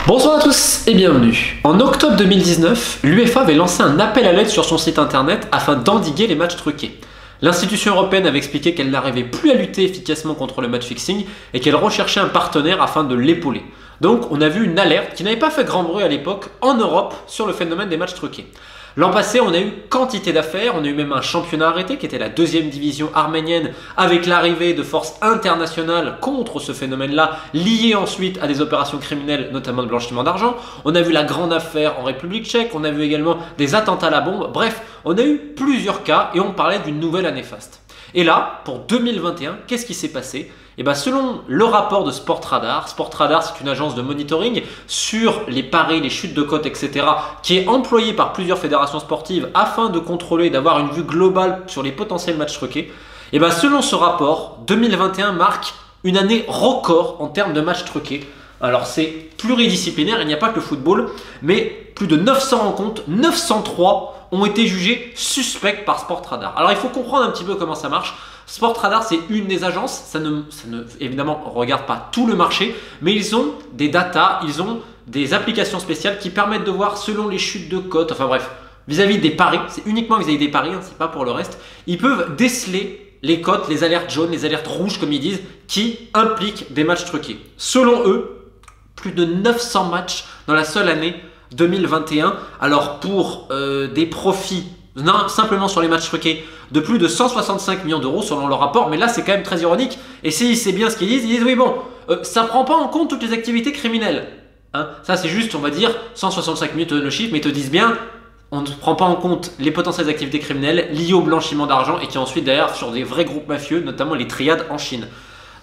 Bonsoir à tous et bienvenue. En octobre 2019, l'UEFA avait lancé un appel à l'aide sur son site internet afin d'endiguer les matchs truqués. L'institution européenne avait expliqué qu'elle n'arrivait plus à lutter efficacement contre le match fixing et qu'elle recherchait un partenaire afin de l'épauler. Donc on a vu une alerte qui n'avait pas fait grand bruit à l'époque en Europe sur le phénomène des matchs truqués. L'an passé, on a eu quantité d'affaires, on a eu même un championnat arrêté qui était la deuxième division arménienne avec l'arrivée de forces internationales contre ce phénomène-là, lié ensuite à des opérations criminelles, notamment de blanchiment d'argent. On a vu la grande affaire en République tchèque, on a vu également des attentats à la bombe. Bref, on a eu plusieurs cas et on parlait d'une nouvelle année faste. Et là, pour 2021, qu'est-ce qui s'est passé ? Et bien, selon le rapport de Sportradar, Sportradar c'est une agence de monitoring sur les paris, les chutes de cotes, etc., qui est employée par plusieurs fédérations sportives afin de contrôler, d'avoir une vue globale sur les potentiels matchs truqués. Et bien, selon ce rapport, 2021 marque une année record en termes de matchs truqués. Alors c'est pluridisciplinaire, il n'y a pas que le football, mais plus de 900 rencontres, 903 ont été jugées suspectes par Sportradar. Alors il faut comprendre un petit peu comment ça marche. Sportradar, c'est une des agences, ça ne évidemment regarde pas tout le marché, mais ils ont des datas, ils ont des applications spéciales qui permettent de voir selon les chutes de cotes, enfin bref, vis-à-vis des paris, c'est uniquement vis-à-vis des paris, c'est pas pour le reste, ils peuvent déceler les cotes, les alertes jaunes, les alertes rouges comme ils disent, qui impliquent des matchs truqués. Selon eux, plus de 900 matchs dans la seule année 2021, alors pour des profits non, simplement sur les matchs truqués de plus de 165 millions d'euros selon le rapport, mais là c'est quand même très ironique. Et si c'est bien ce qu'ils disent, ils disent oui bon, ça ne prend pas en compte toutes les activités criminelles. Hein, ça c'est juste, on va dire, 165 millions de le chiffre, mais ils te disent bien, on ne prend pas en compte les potentielles activités criminelles liées au blanchiment d'argent et qui ensuite derrière sur des vrais groupes mafieux, notamment les triades en Chine.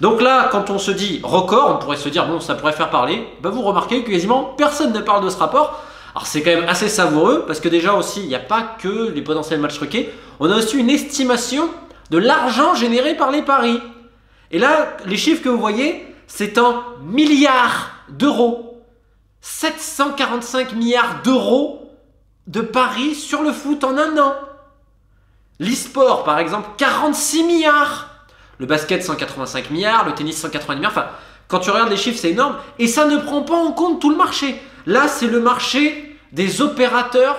Donc là, quand on se dit record, on pourrait se dire bon, ça pourrait faire parler. Ben, vous remarquez que quasiment personne ne parle de ce rapport. Alors c'est quand même assez savoureux parce que déjà aussi, il n'y a pas que les potentiels matchs truqués. On a aussi une estimation de l'argent généré par les paris. Et là, les chiffres que vous voyez, c'est en milliards d'euros. 745 milliards d'euros de paris sur le foot en un an. L'e-sport, par exemple, 46 milliards. Le basket, 185 milliards. Le tennis, 180 milliards. Enfin, quand tu regardes les chiffres, c'est énorme. Et ça ne prend pas en compte tout le marché. Là, c'est le marché des opérateurs.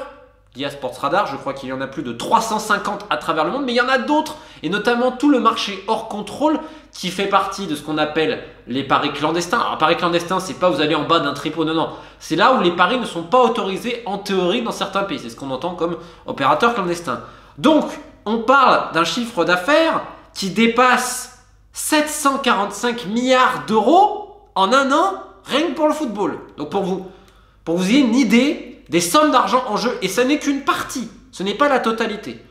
Il y a Sportradar, je crois qu'il y en a plus de 350 à travers le monde, mais il y en a d'autres. Et notamment tout le marché hors contrôle qui fait partie de ce qu'on appelle les paris clandestins. Alors, paris clandestin, c'est pas vous allez en bas d'un tripot, non, non. C'est là où les paris ne sont pas autorisés en théorie dans certains pays. C'est ce qu'on entend comme opérateur clandestin. Donc, on parle d'un chiffre d'affaires qui dépasse 745 milliards d'euros en un an, rien que pour le football. Donc pour vous ayez une idée des sommes d'argent en jeu, et ça n'est qu'une partie, ce n'est pas la totalité.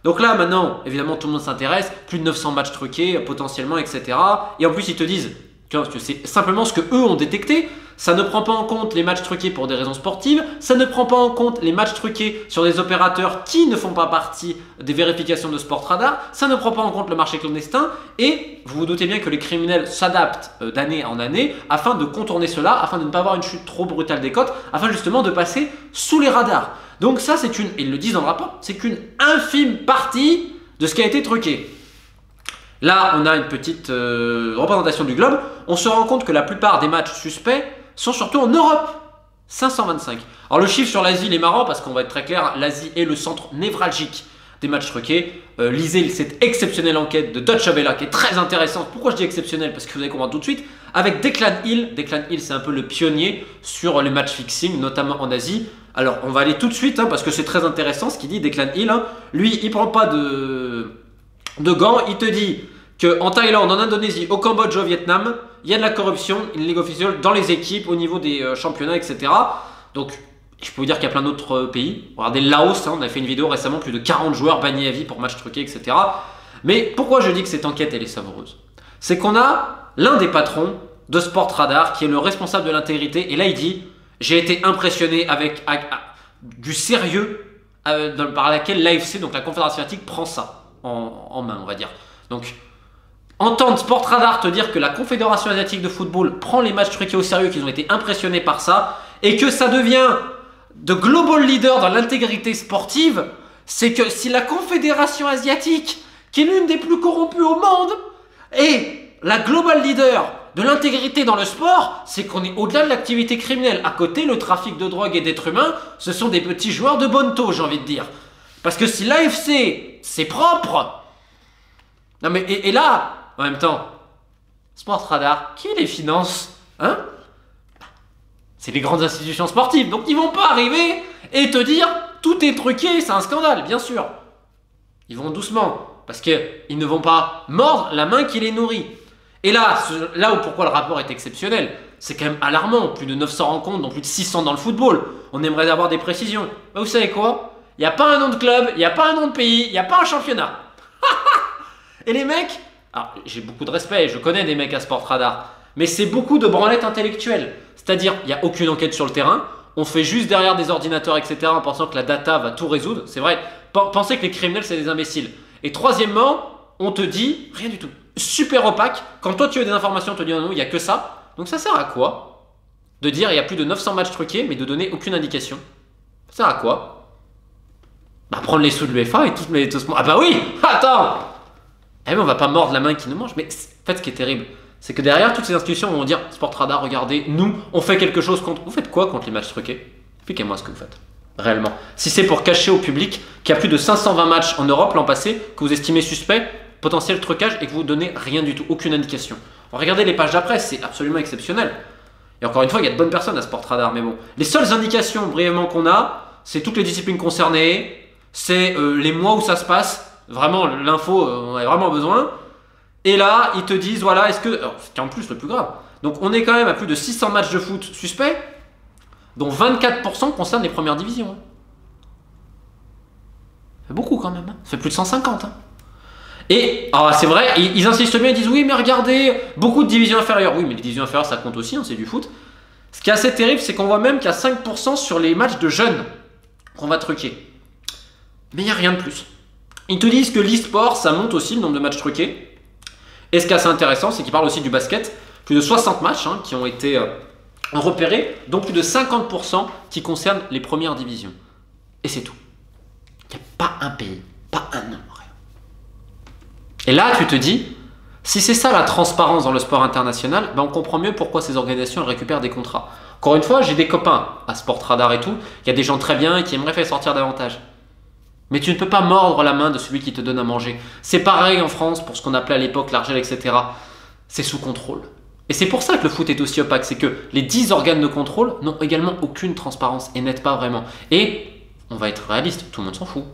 Donc là maintenant, évidemment tout le monde s'intéresse, plus de 900 matchs truqués potentiellement, etc. Et en plus ils te disent que c'est simplement ce que eux ont détecté. Ça ne prend pas en compte les matchs truqués pour des raisons sportives, ça ne prend pas en compte les matchs truqués sur des opérateurs qui ne font pas partie des vérifications de Sportradar, ça ne prend pas en compte le marché clandestin, et vous vous doutez bien que les criminels s'adaptent d'année en année afin de contourner cela, afin de ne pas avoir une chute trop brutale des cotes, afin justement de passer sous les radars. Donc ça c'est une, ils le disent dans le rapport, c'est qu'une infime partie de ce qui a été truqué. Là on a une petite représentation du globe, on se rend compte que la plupart des matchs suspects sont surtout en Europe, 525. Alors le chiffre sur l'Asie, il est marrant parce qu'on va être très clair, l'Asie est le centre névralgique des matchs truqués. Lisez cette exceptionnelle enquête de Deutsche Welle qui est très intéressante. Pourquoi je dis exceptionnelle? Parce que vous allez comprendre tout de suite. Avec Declan Hill. Declan Hill, c'est un peu le pionnier sur les matchs fixing, notamment en Asie. Alors on va aller tout de suite parce que c'est très intéressant ce qu'il dit Declan Hill. Lui, il ne prend pas de gants, il te dit qu'en Thaïlande, en Indonésie, au Cambodge, au Vietnam, il y a de la corruption, une ligue officielle dans les équipes, au niveau des championnats, etc. Donc, je peux vous dire qu'il y a plein d'autres pays. Regardez Laos, on a fait une vidéo récemment, plus de 40 joueurs bannis à vie pour matchs truqués, etc. Mais pourquoi je dis que cette enquête, elle est savoureuse? C'est qu'on a l'un des patrons de Sportradar, qui est le responsable de l'intégrité, et là il dit « J'ai été impressionné avec du sérieux par laquelle l'AFC, donc la Confédération asiatique, prend ça en main, on va dire. » Donc, entendre Sportradar te dire que la Confédération asiatique de football prend les matchs truqués au sérieux, qu'ils ont été impressionnés par ça, et que ça devient de global leader dans l'intégrité sportive, c'est que si la Confédération asiatique, qui est l'une des plus corrompues au monde, est la global leader de l'intégrité dans le sport, c'est qu'on est au-delà de l'activité criminelle. À côté, le trafic de drogue et d'êtres humains, ce sont des petits joueurs de bonne taux, j'ai envie de dire. Parce que si l'AFC, c'est propre... Non mais, et là, en même temps, Sportradar, qui les finance? Hein? C'est les grandes institutions sportives, donc ils vont pas arriver et te dire tout est truqué, c'est un scandale, bien sûr. Ils vont doucement, parce qu'ils ne vont pas mordre la main qui les nourrit. Et là où pourquoi le rapport est exceptionnel, c'est quand même alarmant. Plus de 900 rencontres, dont plus de 600 dans le football. On aimerait avoir des précisions. Mais vous savez quoi? Il n'y a pas un nom de club, il n'y a pas un nom de pays, il n'y a pas un championnat. Et les mecs, alors j'ai beaucoup de respect, je connais des mecs à Sportradar, mais c'est beaucoup de branlettes intellectuelles. C'est-à-dire, il n'y a aucune enquête sur le terrain, on fait juste derrière des ordinateurs, etc., en pensant que la data va tout résoudre. C'est vrai, pensez que les criminels, c'est des imbéciles. Et troisièmement, on te dit rien du tout. Super opaque. Quand toi, tu as des informations, on te dit non, il n'y a que ça. Donc ça sert à quoi de dire il y a plus de 900 matchs truqués, mais de donner aucune indication? Ça sert à quoi? Bah, prendre les sous de l'UEFA et tout ce... Ah bah oui. Attends. Eh mais on va pas mordre la main qui nous mange. Mais en fait, ce qui est terrible, c'est que derrière, toutes ces institutions vont dire Sportradar, regardez, nous, on fait quelque chose contre... Vous faites quoi contre les matchs truqués? Expliquez-moi ce que vous faites, réellement. Si c'est pour cacher au public qu'il y a plus de 520 matchs en Europe l'an passé, que vous estimez suspect, potentiel trucage, et que vous donnez rien du tout, aucune indication. Regardez les pages d'après, c'est absolument exceptionnel. Et encore une fois, il y a de bonnes personnes à Sportradar, mais bon. Les seules indications, brièvement, qu'on a, c'est toutes les disciplines concernées, c'est les mois où ça se passe. Vraiment, l'info, on a vraiment besoin. Et là, ils te disent, voilà, est-ce que... C'est en plus le plus grave. Donc, on est quand même à plus de 600 matchs de foot suspects, dont 24% concernent les premières divisions. Ça fait beaucoup quand même. Hein. Ça fait plus de 150. Hein. Et, alors c'est vrai, ils insistent bien, ils disent, oui, mais regardez, beaucoup de divisions inférieures. Oui, mais les divisions inférieures, ça compte aussi, hein, c'est du foot. Ce qui est assez terrible, c'est qu'on voit même qu'il y a 5% sur les matchs de jeunes qu'on va truquer. Mais il n'y a rien de plus. Ils te disent que l'e-sport, ça monte aussi le nombre de matchs truqués. Et ce qui est assez intéressant, c'est qu'ils parlent aussi du basket. Plus de 60 matchs hein, qui ont été repérés, dont plus de 50% qui concernent les premières divisions. Et c'est tout. Il n'y a pas un pays, pas un nom, rien. Et là, tu te dis, si c'est ça la transparence dans le sport international, ben on comprend mieux pourquoi ces organisations récupèrent des contrats. Encore une fois, j'ai des copains à Sportradar et tout. Il y a des gens très bien qui aimeraient faire sortir davantage. Mais tu ne peux pas mordre la main de celui qui te donne à manger. C'est pareil en France pour ce qu'on appelait à l'époque l'argel, etc. C'est sous contrôle. Et c'est pour ça que le foot est aussi opaque. C'est que les 10 organes de contrôle n'ont également aucune transparence et n'aident pas vraiment. Et on va être réaliste, tout le monde s'en fout.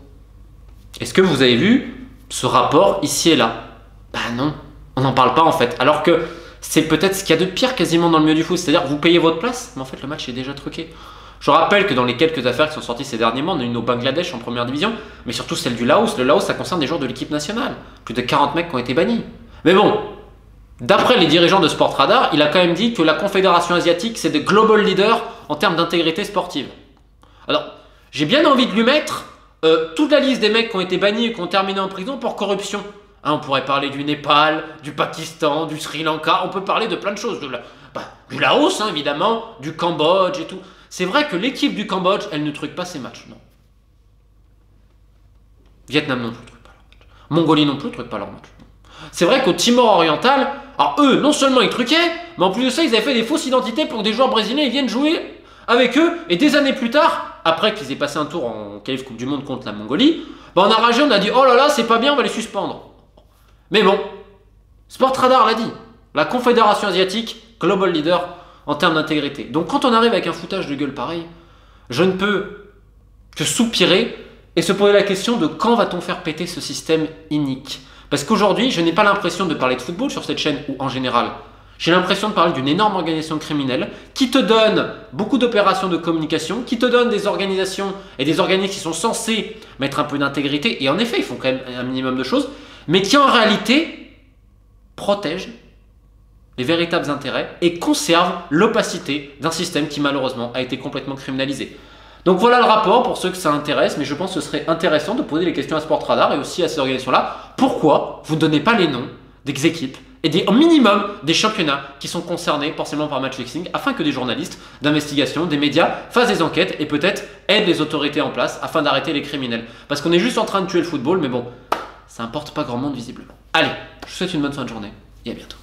Est-ce que vous avez vu ce rapport ici et là? Bah non, on n'en parle pas en fait. Alors que c'est peut-être ce qu'il y a de pire quasiment dans le milieu du foot. C'est-à-dire que vous payez votre place, mais en fait le match est déjà truqué. Je rappelle que dans les quelques affaires qui sont sorties ces derniers mois, on a une au Bangladesh en première division, mais surtout celle du Laos. Le Laos, ça concerne des joueurs de l'équipe nationale. Plus de 40 mecs qui ont été bannis. Mais bon, d'après les dirigeants de Sportradar, il a quand même dit que la Confédération asiatique, c'est des global leaders en termes d'intégrité sportive. Alors, j'ai bien envie de lui mettre toute la liste des mecs qui ont été bannis et qui ont terminé en prison pour corruption. Hein, on pourrait parler du Népal, du Pakistan, du Sri Lanka, on peut parler de plein de choses. Du Laos, hein, évidemment, du Cambodge et tout. C'est vrai que l'équipe du Cambodge, elle ne truque pas ses matchs, non. Vietnam non plus ne truque pas leurs matchs. Mongolie non plus ne truque pas leurs matchs. C'est vrai qu'au Timor oriental, alors eux, non seulement ils truquaient, mais en plus de ça, ils avaient fait des fausses identités pour que des joueurs brésiliens viennent jouer avec eux. Et des années plus tard, après qu'ils aient passé un tour en qualif Coupe du Monde contre la Mongolie, on a ragé, on a dit oh là là, c'est pas bien, on va les suspendre. Mais bon, Sportradar l'a dit, la Confédération asiatique, global leader en termes d'intégrité. Donc quand on arrive avec un foutage de gueule pareil, je ne peux que soupirer et se poser la question de quand va-t-on faire péter ce système inique. Parce qu'aujourd'hui, je n'ai pas l'impression de parler de football sur cette chaîne ou en général. J'ai l'impression de parler d'une énorme organisation criminelle qui te donne beaucoup d'opérations de communication, qui te donne des organisations et des organismes qui sont censés mettre un peu d'intégrité, et en effet, ils font quand même un minimum de choses, mais qui en réalité protègent les véritables intérêts et conserve l'opacité d'un système qui malheureusement a été complètement criminalisé. Donc voilà le rapport pour ceux que ça intéresse, mais je pense que ce serait intéressant de poser les questions à Sportradar et aussi à ces organisations-là. Pourquoi vous ne donnez pas les noms des équipes et au minimum des championnats qui sont concernés forcément par match fixing afin que des journalistes d'investigation, des médias fassent des enquêtes et peut-être aident les autorités en place afin d'arrêter les criminels. Parce qu'on est juste en train de tuer le football, mais bon, ça importe pas grand monde visiblement. Allez, je vous souhaite une bonne fin de journée et à bientôt.